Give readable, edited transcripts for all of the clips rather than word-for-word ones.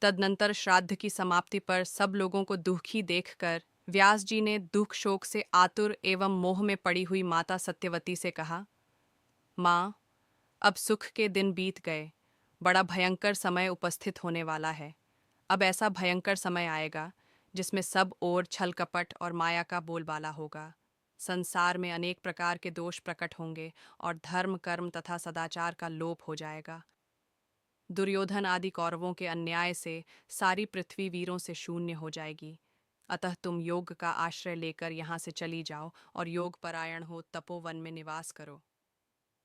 तदनंतर श्राद्ध की समाप्ति पर सब लोगों को दुखी देखकर व्यास जी ने दुख शोक से आतुर एवं मोह में पड़ी हुई माता सत्यवती से कहा, माँ, अब सुख के दिन बीत गए, बड़ा भयंकर समय उपस्थित होने वाला है। अब ऐसा भयंकर समय आएगा जिसमें सब ओर छल कपट और माया का बोलबाला होगा। संसार में अनेक प्रकार के दोष प्रकट होंगे और धर्म कर्म तथा सदाचार का लोप हो जाएगा। दुर्योधन आदि कौरवों के अन्याय से सारी पृथ्वी वीरों से शून्य हो जाएगी। अतः तुम योग का आश्रय लेकर यहाँ से चली जाओ और योग परायण हो तपोवन में निवास करो।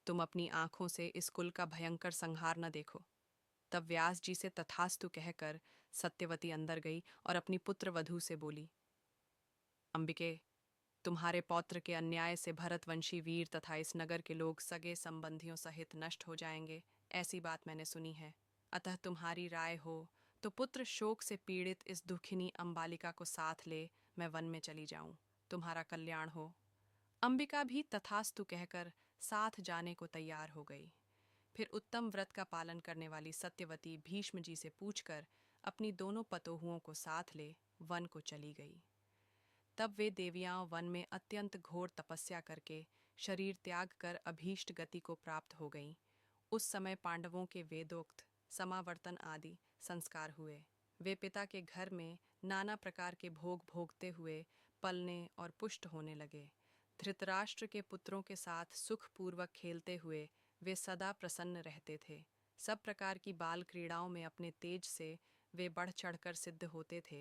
तुम अपनी आंखों से इस कुल का भयंकर संहार न देखो। तब व्यास जी से तथास्तु कहकर सत्यवती अंदर गई और अपनी पुत्र वधू से बोली, अंबिके, तुम्हारे पौत्र के अन्याय से भरतवंशी वीर तथा इस नगर के लोग सगे संबंधियों सहित नष्ट हो जाएंगे, ऐसी बात मैंने सुनी है। अतः तुम्हारी राय हो तो पुत्र शोक से पीड़ित इस दुखिनी अंबालिका को साथ ले मैं वन में चली जाऊं, तुम्हारा कल्याण हो। अंबिका भी तथास्तु कहकर साथ जाने को तैयार हो गई। फिर उत्तम व्रत का पालन करने वाली सत्यवती भीष्म जी से पूछकर अपनी दोनों पतोहुओं को साथ ले वन को चली गई। तब वे देवियां वन में अत्यंत घोर तपस्या करके शरीर त्याग कर अभीष्ट गति को प्राप्त हो गईं। उस समय पांडवों के वेदोक्त समावर्तन आदि संस्कार हुए। वे पिता के घर में नाना प्रकार के भोग भोगते हुए पलने और पुष्ट होने लगे। धृतराष्ट्र के पुत्रों के साथ सुखपूर्वक खेलते हुए वे सदा प्रसन्न रहते थे। सब प्रकार की बाल क्रीड़ाओं में अपने तेज से वे बढ़ चढ़कर सिद्ध होते थे।